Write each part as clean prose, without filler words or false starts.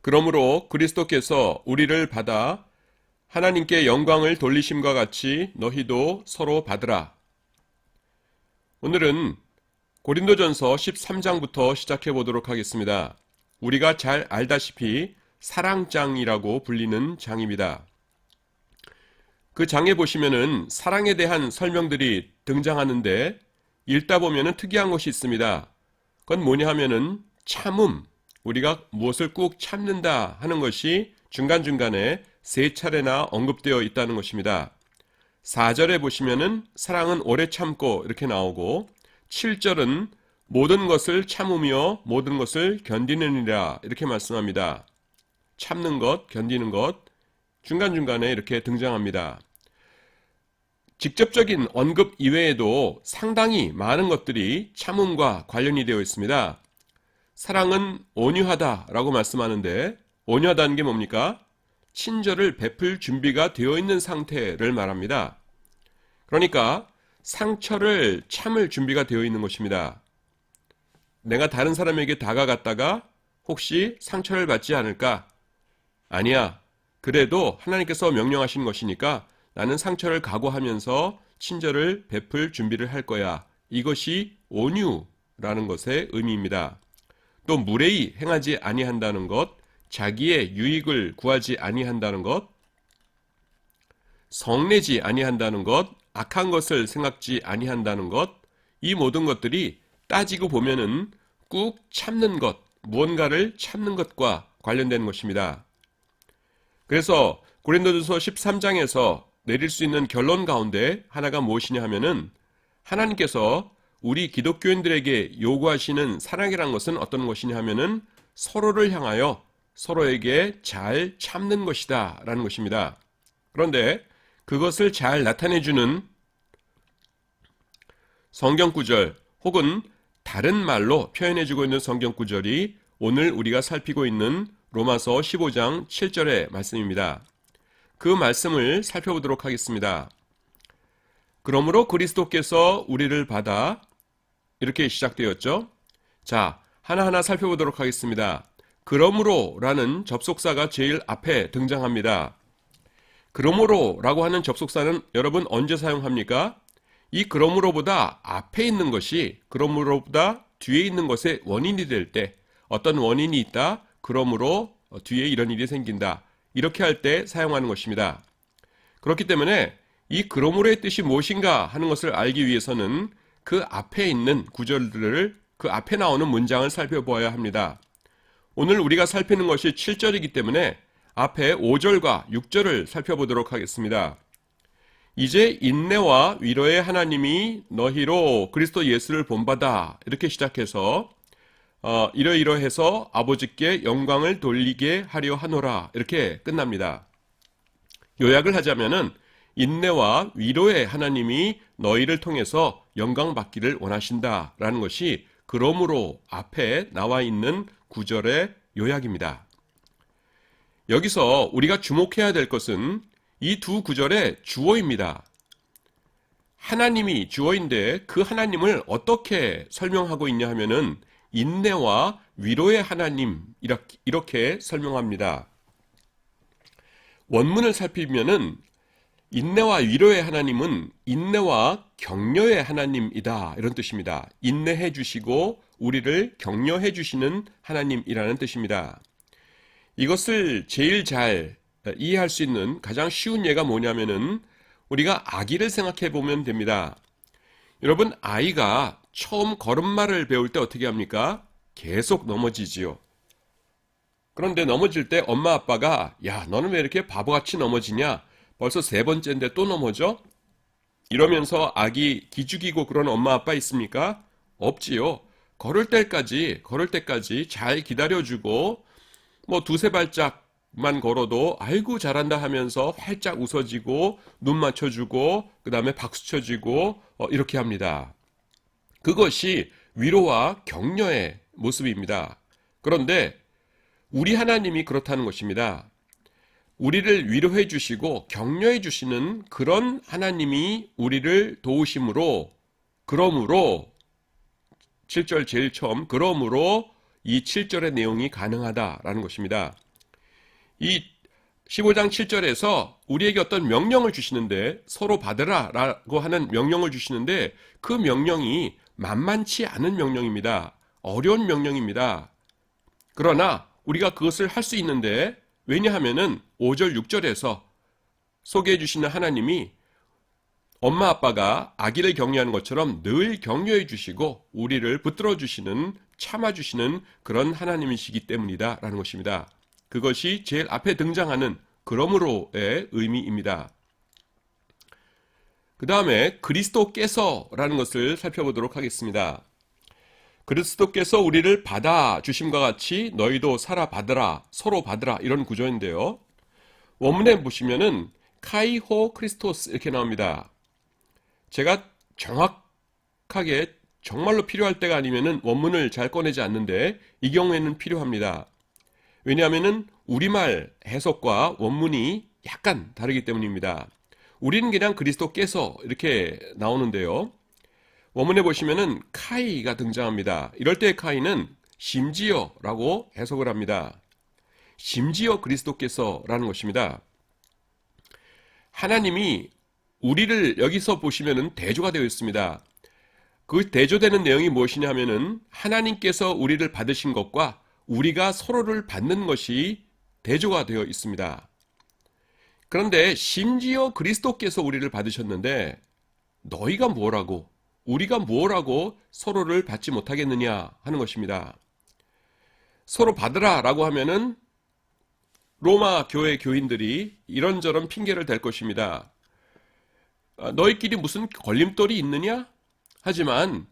그러므로 그리스도께서 우리를 받아 하나님께 영광을 돌리심과 같이 너희도 서로 받으라. 오늘은 고린도전서 13장부터 시작해 보도록 하겠습니다. 우리가 잘 알다시피 사랑장이라고 불리는 장입니다. 그 장에 보시면은 사랑에 대한 설명들이 등장하는데 읽다 보면은 특이한 것이 있습니다. 그건 뭐냐 하면은 참음, 우리가 무엇을 꾹 참는다 하는 것이 중간중간에 세 차례나 언급되어 있다는 것입니다. 4절에 보시면은 사랑은 오래 참고 이렇게 나오고 7절은 모든 것을 참으며 모든 것을 견디느니라 이렇게 말씀합니다. 참는 것, 견디는 것 중간중간에 이렇게 등장합니다. 직접적인 언급 이외에도 상당히 많은 것들이 참음과 관련이 되어 있습니다. 사랑은 온유하다라고 말씀하는데 온유하다는 게 뭡니까? 친절을 베풀 준비가 되어 있는 상태를 말합니다. 그러니까 상처를 참을 준비가 되어 있는 것입니다. 내가 다른 사람에게 다가갔다가 혹시 상처를 받지 않을까? 아니야. 그래도 하나님께서 명령하신 것이니까 나는 상처를 각오하면서 친절을 베풀 준비를 할 거야. 이것이 온유라는 것의 의미입니다. 또 무례히 행하지 아니한다는 것, 자기의 유익을 구하지 아니한다는 것, 성내지 아니한다는 것, 악한 것을 생각지 아니한다는 것, 이 모든 것들이 따지고 보면은 꾹 참는 것, 무언가를 참는 것과 관련된 것입니다. 그래서 고린도전서 13장에서 내릴 수 있는 결론 가운데 하나가 무엇이냐 하면은 하나님께서 우리 기독교인들에게 요구하시는 사랑이란 것은 어떤 것이냐 하면은 서로를 향하여 서로에게 잘 참는 것이다 라는 것입니다. 그런데 그것을 잘 나타내주는 성경구절 혹은 다른 말로 표현해주고 있는 성경구절이 오늘 우리가 살피고 있는 로마서 15장 7절의 말씀입니다. 그 말씀을 살펴보도록 하겠습니다. 그러므로 그리스도께서 우리를 받아 이렇게 시작되었죠. 자, 하나하나 살펴보도록 하겠습니다. 그러므로 라는 접속사가 제일 앞에 등장합니다. 그러므로 라고 하는 접속사는 여러분 언제 사용합니까? 이 그러므로보다 앞에 있는 것이 그러므로보다 뒤에 있는 것의 원인이 될 때 어떤 원인이 있다. 그러므로 뒤에 이런 일이 생긴다. 이렇게 할 때 사용하는 것입니다. 그렇기 때문에 이 그러므로의 뜻이 무엇인가 하는 것을 알기 위해서는 그 앞에 있는 구절들을 그 앞에 나오는 문장을 살펴보아야 합니다. 오늘 우리가 살피는 것이 7절이기 때문에 앞에 5절과 6절을 살펴보도록 하겠습니다. 이제 인내와 위로의 하나님이 너희로 그리스도 예수를 본받아 이렇게 시작해서 이러이러해서 아버지께 영광을 돌리게 하려 하노라 이렇게 끝납니다. 요약을 하자면은 인내와 위로의 하나님이 너희를 통해서 영광 받기를 원하신다라는 것이 그러므로 앞에 나와 있는 구절의 요약입니다. 여기서 우리가 주목해야 될 것은 이 두 구절의 주어입니다. 하나님이 주어인데 그 하나님을 어떻게 설명하고 있냐 하면은 인내와 위로의 하나님 이렇게 설명합니다. 원문을 살피면은 인내와 위로의 하나님은 인내와 격려의 하나님이다 이런 뜻입니다. 인내해 주시고 우리를 격려해 주시는 하나님이라는 뜻입니다. 이것을 제일 잘 이해할 수 있는 가장 쉬운 예가 뭐냐면은 우리가 아기를 생각해 보면 됩니다. 여러분 아이가 처음 걸음마를 배울 때 어떻게 합니까? 계속 넘어지지요. 그런데 넘어질 때 엄마 아빠가 야 너는 왜 이렇게 바보같이 넘어지냐? 벌써 세 번째인데 또 넘어져? 이러면서 아기 기죽이고 그런 엄마 아빠 있습니까? 없지요. 걸을 때까지 잘 기다려주고 뭐 두세 발짝만 걸어도 아이고 잘한다 하면서 활짝 웃어지고 눈 맞춰주고 그 다음에 박수 쳐주고 이렇게 합니다. 그것이 위로와 격려의 모습입니다. 그런데 우리 하나님이 그렇다는 것입니다. 우리를 위로해 주시고 격려해 주시는 그런 하나님이 우리를 도우심으로 그러므로 7절 제일 처음 그러므로 이 7절의 내용이 가능하다라는 것입니다. 이 15장 7절에서 우리에게 어떤 명령을 주시는데 서로 받으라 라고 하는 명령을 주시는데 그 명령이 만만치 않은 명령입니다. 어려운 명령입니다. 그러나 우리가 그것을 할 수 있는데 왜냐하면은 5절 6절에서 소개해 주시는 하나님이 엄마 아빠가 아기를 격려하는 것처럼 늘 격려해 주시고 우리를 붙들어 주시는 참아 주시는 그런 하나님이시기 때문이다 라는 것입니다. 그것이 제일 앞에 등장하는 그러므로의 의미입니다. 그 다음에 그리스도께서라는 것을 살펴보도록 하겠습니다. 그리스도께서 우리를 받아 주심과 같이 너희도 살아 받으라, 서로 받으라 이런 구조인데요. 원문에 보시면은 카이호 크리스토스 이렇게 나옵니다. 제가 정확하게 정말로 필요할 때가 아니면은 원문을 잘 꺼내지 않는데 이 경우에는 필요합니다. 왜냐하면은 우리말 해석과 원문이 약간 다르기 때문입니다. 우리는 그냥 그리스도께서 이렇게 나오는데요. 원문에 보시면은 카이가 등장합니다. 이럴 때 카이는 심지어라고 해석을 합니다. 심지어 그리스도께서라는 것입니다. 하나님이 우리를 여기서 보시면은 대조가 되어 있습니다. 그 대조되는 내용이 무엇이냐 하면은 하나님께서 우리를 받으신 것과 우리가 서로를 받는 것이 대조가 되어 있습니다. 그런데 심지어 그리스도께서 우리를 받으셨는데 너희가 뭐라고 우리가 뭐라고 서로를 받지 못하겠느냐 하는 것입니다. 서로 받으라 라고 하면은 로마 교회 교인들이 이런저런 핑계를 댈 것입니다. 너희끼리 무슨 걸림돌이 있느냐? 하지만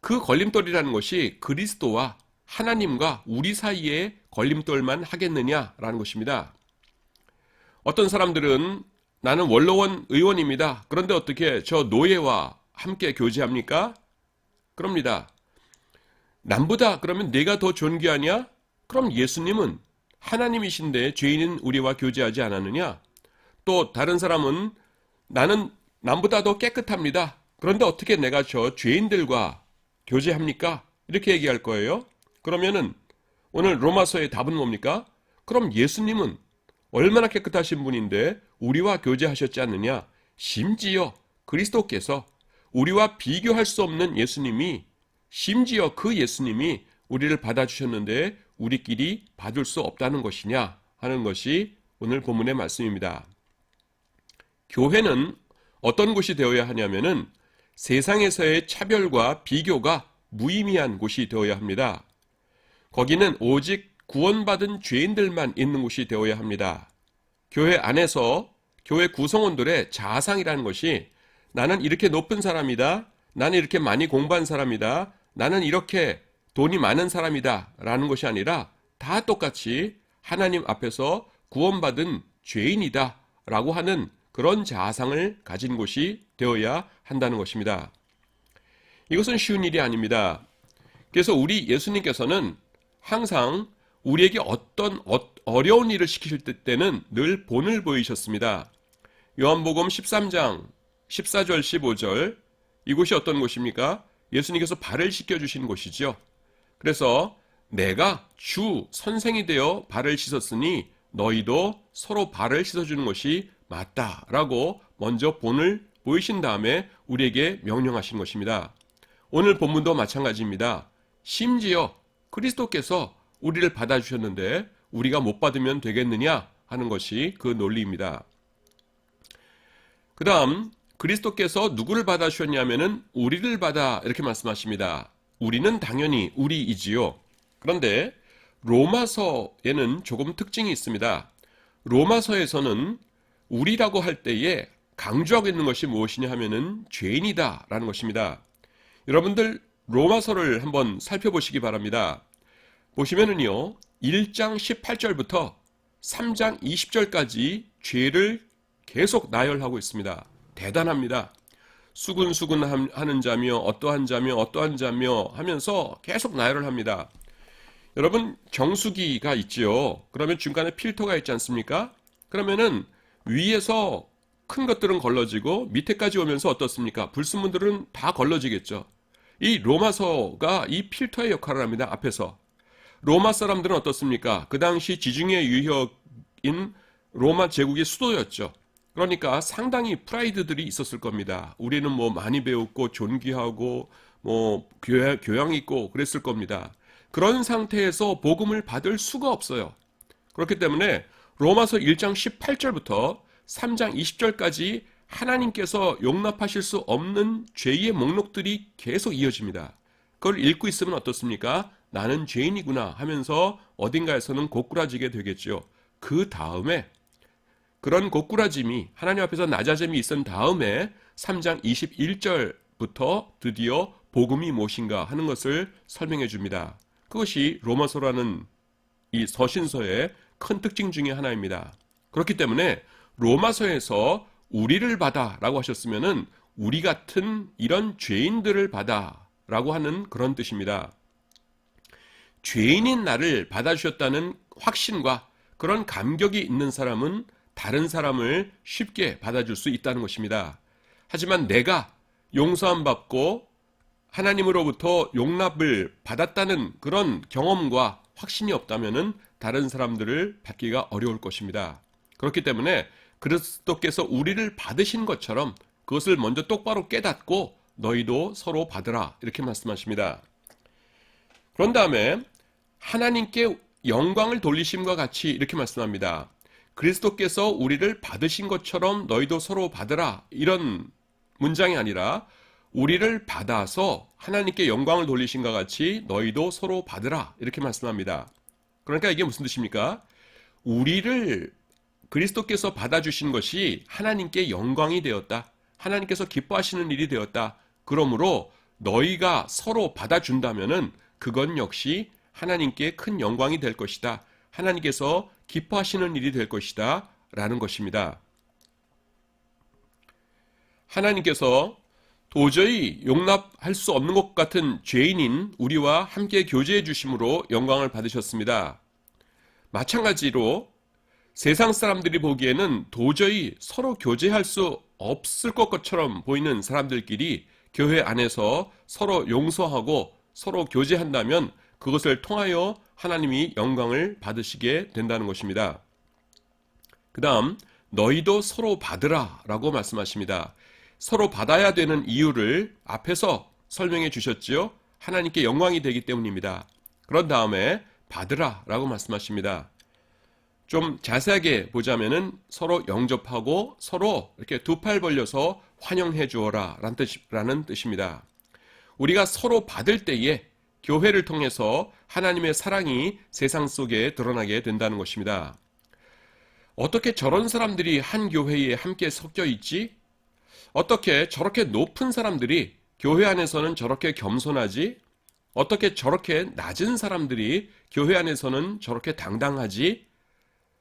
그 걸림돌이라는 것이 그리스도와 하나님과 우리 사이에 걸림돌만 하겠느냐라는 것입니다. 어떤 사람들은 나는 원로원 의원입니다. 그런데 어떻게 저 노예와 함께 교제합니까? 그럽니다. 남보다 그러면 내가 더 존귀하냐? 그럼 예수님은 하나님이신데 죄인인 우리와 교제하지 않았느냐? 또 다른 사람은 나는 남보다 더 깨끗합니다. 그런데 어떻게 내가 저 죄인들과 교제합니까? 이렇게 얘기할 거예요. 그러면은 오늘 로마서의 답은 뭡니까? 그럼 예수님은 얼마나 깨끗하신 분인데 우리와 교제하셨지 않느냐? 심지어 그리스도께서 우리와 비교할 수 없는 예수님이 심지어 그 예수님이 우리를 받아주셨는데 우리끼리 받을 수 없다는 것이냐 하는 것이 오늘 본문의 말씀입니다. 교회는 어떤 곳이 되어야 하냐면은 세상에서의 차별과 비교가 무의미한 곳이 되어야 합니다. 거기는 오직 구원받은 죄인들만 있는 곳이 되어야 합니다. 교회 안에서 교회 구성원들의 자아상이라는 것이 나는 이렇게 높은 사람이다. 나는 이렇게 많이 공부한 사람이다. 나는 이렇게 돈이 많은 사람이다. 라는 것이 아니라 다 똑같이 하나님 앞에서 구원받은 죄인이다. 라고 하는 그런 자아상을 가진 곳이 되어야 한다는 것입니다. 이것은 쉬운 일이 아닙니다. 그래서 우리 예수님께서는 항상 우리에게 어떤 어려운 일을 시키실 때는 늘 본을 보이셨습니다. 요한복음 13장 14절 15절 이곳이 어떤 곳입니까? 예수님께서 발을 씻겨주신 곳이죠. 그래서 내가 주 선생이 되어 발을 씻었으니 너희도 서로 발을 씻어주는 것이 맞다라고 먼저 본을 보이신 다음에 우리에게 명령하신 것입니다. 오늘 본문도 마찬가지입니다. 심지어 그리스도께서 우리를 받아주셨는데 우리가 못 받으면 되겠느냐 하는 것이 그 논리입니다. 그 다음 그리스도께서 누구를 받아주셨냐면은 우리를 받아 이렇게 말씀하십니다. 우리는 당연히 우리이지요. 그런데 로마서에는 조금 특징이 있습니다. 로마서에서는 우리라고 할 때에 강조하고 있는 것이 무엇이냐 하면은 죄인이다 라는 것입니다. 여러분들 로마서를 한번 살펴보시기 바랍니다. 보시면은요 1장 18절부터 3장 20절까지 죄를 계속 나열하고 있습니다. 대단합니다. 수근수근 하는 자며 어떠한 자며 하면서 계속 나열을 합니다. 여러분 정수기가 있지요. 그러면 중간에 필터가 있지 않습니까? 그러면은 위에서 큰 것들은 걸러지고 밑에까지 오면서 어떻습니까? 불순물들은 다 걸러지겠죠. 이 로마서가 이 필터의 역할을 합니다. 앞에서. 로마 사람들은 어떻습니까? 그 당시 지중해 유역에 로마 제국의 수도였죠. 그러니까 상당히 프라이드들이 있었을 겁니다. 우리는 뭐 많이 배웠고 존귀하고 뭐 교양 있고 그랬을 겁니다. 그런 상태에서 복음을 받을 수가 없어요. 그렇기 때문에 로마서 1장 18절부터 3장 20절까지 하나님께서 용납하실 수 없는 죄의 목록들이 계속 이어집니다. 그걸 읽고 있으면 어떻습니까? 나는 죄인이구나 하면서 어딘가에서는 고꾸라지게 되겠죠. 그 다음에 그런 고꾸라짐이 하나님 앞에서 낮아짐이 있은 다음에 3장 21절부터 드디어 복음이 무엇인가 하는 것을 설명해 줍니다. 그것이 로마서라는 이 서신서의 큰 특징 중에 하나입니다. 그렇기 때문에 로마서에서 우리를 받아 라고 하셨으면은 우리 같은 이런 죄인들을 받아 라고 하는 그런 뜻입니다. 죄인인 나를 받아주셨다는 확신과 그런 감격이 있는 사람은 다른 사람을 쉽게 받아줄 수 있다는 것입니다. 하지만 내가 용서함 받고 하나님으로부터 용납을 받았다는 그런 경험과 확신이 없다면은 다른 사람들을 받기가 어려울 것입니다. 그렇기 때문에 그리스도께서 우리를 받으신 것처럼 그것을 먼저 똑바로 깨닫고 너희도 서로 받으라 이렇게 말씀하십니다. 그런 다음에 하나님께 영광을 돌리심과 같이 이렇게 말씀합니다. 그리스도께서 우리를 받으신 것처럼 너희도 서로 받으라 이런 문장이 아니라 우리를 받아서 하나님께 영광을 돌리신과 같이 너희도 서로 받으라 이렇게 말씀합니다. 그러니까 이게 무슨 뜻입니까? 우리를 그리스도께서 받아주신 것이 하나님께 영광이 되었다. 하나님께서 기뻐하시는 일이 되었다. 그러므로 너희가 서로 받아준다면은 그건 역시 하나님께 큰 영광이 될 것이다. 하나님께서 기뻐하시는 일이 될 것이다. 라는 것입니다. 하나님께서 도저히 용납할 수 없는 것 같은 죄인인 우리와 함께 교제해 주심으로 영광을 받으셨습니다. 마찬가지로 세상 사람들이 보기에는 도저히 서로 교제할 수 없을 것처럼 보이는 사람들끼리 교회 안에서 서로 용서하고 서로 교제한다면 그것을 통하여 하나님이 영광을 받으시게 된다는 것입니다. 그 다음 너희도 서로 받으라 라고 말씀하십니다. 서로 받아야 되는 이유를 앞에서 설명해 주셨지요. 하나님께 영광이 되기 때문입니다. 그런 다음에 받으라 라고 말씀하십니다. 좀 자세하게 보자면은 서로 영접하고 서로 이렇게 두 팔 벌려서 환영해 주어라 라는 뜻입니다. 우리가 서로 받을 때에 교회를 통해서 하나님의 사랑이 세상 속에 드러나게 된다는 것입니다. 어떻게 저런 사람들이 한 교회에 함께 섞여 있지? 어떻게 저렇게 높은 사람들이 교회 안에서는 저렇게 겸손하지? 어떻게 저렇게 낮은 사람들이 교회 안에서는 저렇게 당당하지?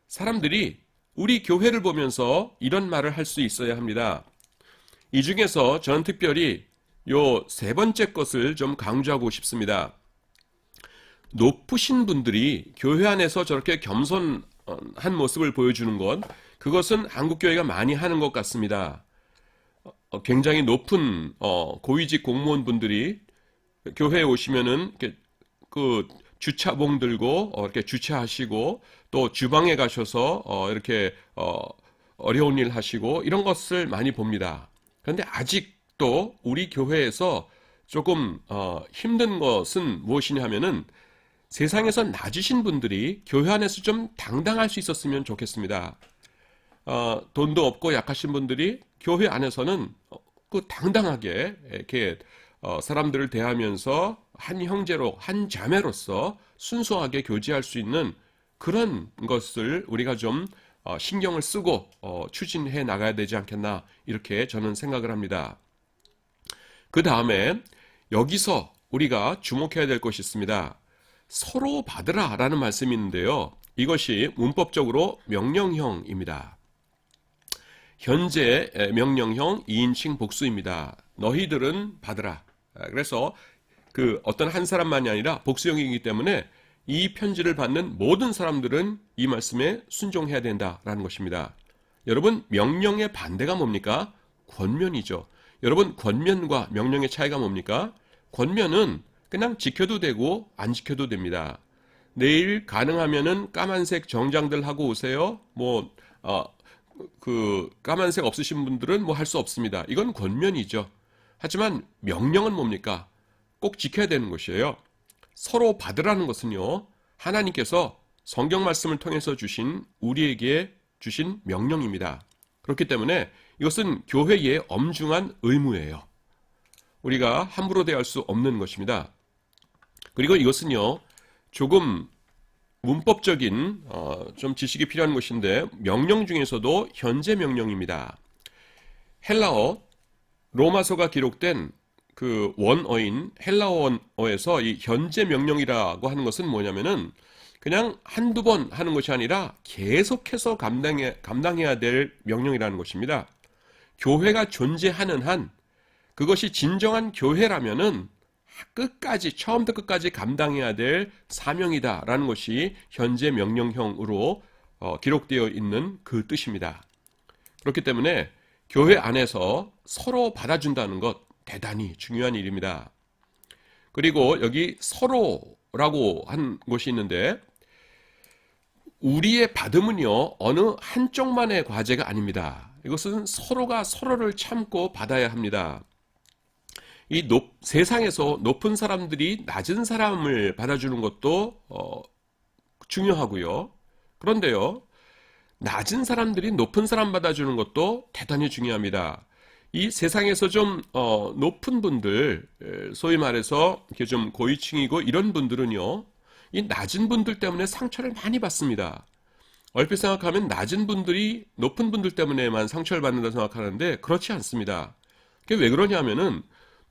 사람들이 우리 교회를 보면서 이런 말을 할 수 있어야 합니다. 이 중에서 저는 특별히 요 세 번째 것을 좀 강조하고 싶습니다. 높으신 분들이 교회 안에서 저렇게 겸손한 모습을 보여주는 것, 그것은 한국교회가 많이 하는 것 같습니다. 굉장히 높은 고위직 공무원분들이 교회에 오시면은 이렇게 그 주차봉 들고 이렇게 주차하시고 또 주방에 가셔서 이렇게 어려운 일 하시고 이런 것을 많이 봅니다. 그런데 아직도 우리 교회에서 조금 힘든 것은 무엇이냐 하면은 세상에서 낮으신 분들이 교회 안에서 좀 당당할 수 있었으면 좋겠습니다. 돈도 없고 약하신 분들이 교회 안에서는 그 당당하게 이렇게 사람들을 대하면서 한 형제로 한 자매로서 순수하게 교제할 수 있는 그런 것을 우리가 좀 신경을 쓰고 추진해 나가야 되지 않겠나 이렇게 저는 생각을 합니다. 그 다음에 여기서 우리가 주목해야 될 것이 있습니다. 서로 받으라 라는 말씀이 있는데요. 이것이 문법적으로 명령형입니다. 현재 명령형 2인칭 복수입니다. 너희들은 받으라. 그래서 그 어떤 한 사람만이 아니라 복수형이기 때문에 이 편지를 받는 모든 사람들은 이 말씀에 순종해야 된다라는 것입니다. 여러분, 명령의 반대가 뭡니까? 권면이죠. 여러분, 권면과 명령의 차이가 뭡니까? 권면은 그냥 지켜도 되고 안 지켜도 됩니다. 내일 가능하면은 까만색 정장들 하고 오세요. 그 까만색 없으신 분들은 뭐 할 수 없습니다. 이건 권면이죠. 하지만 명령은 뭡니까? 꼭 지켜야 되는 것이에요. 서로 받으라는 것은요, 하나님께서 성경 말씀을 통해서 우리에게 주신 명령입니다. 그렇기 때문에 이것은 교회의 엄중한 의무예요. 우리가 함부로 대할 수 없는 것입니다. 그리고 이것은요, 조금 문법적인 좀 지식이 필요한 것인데, 명령 중에서도 현재 명령입니다. 헬라어 로마서가 기록된 그 원어인 헬라어에서 이 현재 명령이라고 하는 것은 뭐냐면은 그냥 한두 번 하는 것이 아니라 계속해서 감당해야 될 명령이라는 것입니다. 교회가 존재하는 한, 그것이 진정한 교회라면은 끝까지, 처음부터 끝까지 감당해야 될 사명이다라는 것이 현재 명령형으로 기록되어 있는 그 뜻입니다. 그렇기 때문에 교회 안에서 서로 받아준다는 것, 대단히 중요한 일입니다. 그리고 여기 서로라고 한 것이 있는데, 우리의 받음은요, 어느 한쪽만의 과제가 아닙니다. 이것은 서로가 서로를 참고 받아야 합니다. 세상에서 높은 사람들이 낮은 사람을 받아주는 것도 중요하고요. 그런데요, 낮은 사람들이 높은 사람 받아주는 것도 대단히 중요합니다. 이 세상에서 좀 높은 분들, 소위 말해서 이렇게 좀 고위층이고 이런 분들은요, 이 낮은 분들 때문에 상처를 많이 받습니다. 얼핏 생각하면 낮은 분들이 높은 분들 때문에만 상처를 받는다 생각하는데 그렇지 않습니다. 그게 왜 그러냐면은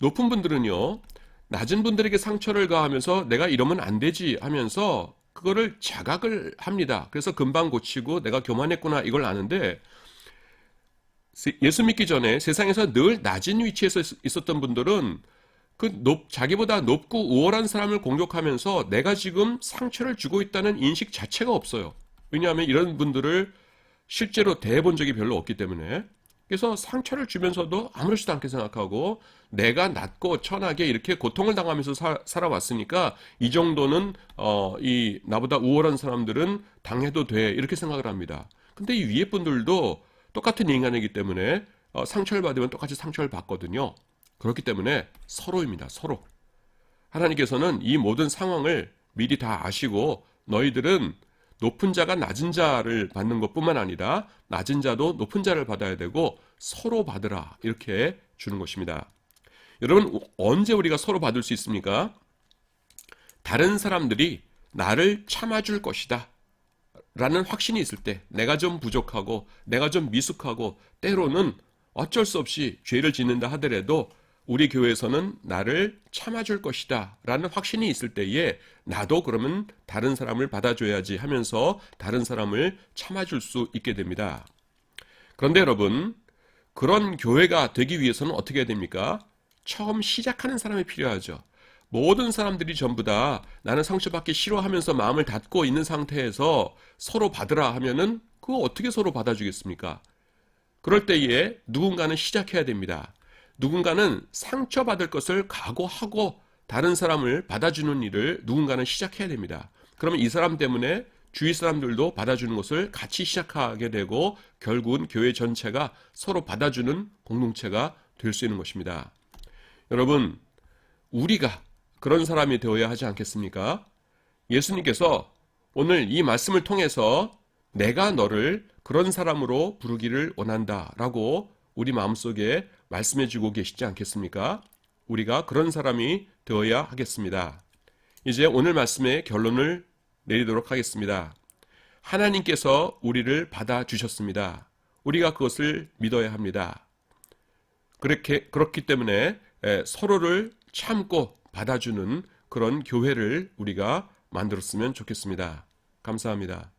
높은 분들은요, 낮은 분들에게 상처를 가하면서 내가 이러면 안 되지 하면서 그거를 자각을 합니다. 그래서 금방 고치고 내가 교만했구나 이걸 아는데, 예수 믿기 전에 세상에서 늘 낮은 위치에서 있었던 분들은 자기보다 높고 우월한 사람을 공격하면서 내가 지금 상처를 주고 있다는 인식 자체가 없어요. 왜냐하면 이런 분들을 실제로 대해본 적이 별로 없기 때문에. 그래서 상처를 주면서도 아무렇지도 않게 생각하고 내가 낮고 천하게 이렇게 고통을 당하면서 살아왔으니까 이 정도는 이 나보다 우월한 사람들은 당해도 돼 이렇게 생각을 합니다. 근데 이 위에 분들도 똑같은 인간이기 때문에 상처를 받으면 똑같이 상처를 받거든요. 그렇기 때문에 서로입니다. 서로. 하나님께서는 이 모든 상황을 미리 다 아시고 너희들은 높은 자가 낮은 자를 받는 것뿐만 아니라 낮은 자도 높은 자를 받아야 되고 서로 받으라 이렇게 주는 것입니다. 여러분, 언제 우리가 서로 받을 수 있습니까? 다른 사람들이 나를 참아줄 것이다 라는 확신이 있을 때, 내가 좀 부족하고 내가 좀 미숙하고 때로는 어쩔 수 없이 죄를 짓는다 하더라도 우리 교회에서는 나를 참아줄 것이다 라는 확신이 있을 때에 나도 그러면 다른 사람을 받아줘야지 하면서 다른 사람을 참아줄 수 있게 됩니다. 그런데 여러분, 그런 교회가 되기 위해서는 어떻게 해야 됩니까? 처음 시작하는 사람이 필요하죠. 모든 사람들이 전부 다 나는 상처받기 싫어하면서 마음을 닫고 있는 상태에서 서로 받으라 하면은 그거 어떻게 서로 받아주겠습니까? 그럴 때에 누군가는 시작해야 됩니다. 누군가는 상처받을 것을 각오하고 다른 사람을 받아주는 일을 누군가는 시작해야 됩니다. 그러면 이 사람 때문에 주위 사람들도 받아주는 것을 같이 시작하게 되고 결국은 교회 전체가 서로 받아주는 공동체가 될 수 있는 것입니다. 여러분, 우리가 그런 사람이 되어야 하지 않겠습니까? 예수님께서 오늘 이 말씀을 통해서 내가 너를 그런 사람으로 부르기를 원한다 라고 우리 마음속에 말씀해 주고 계시지 않겠습니까? 우리가 그런 사람이 되어야 하겠습니다. 이제 오늘 말씀의 결론을 내리도록 하겠습니다. 하나님께서 우리를 받아주셨습니다. 우리가 그것을 믿어야 합니다. 그렇기 때문에 서로를 참고 받아주는 그런 교회를 우리가 만들었으면 좋겠습니다. 감사합니다.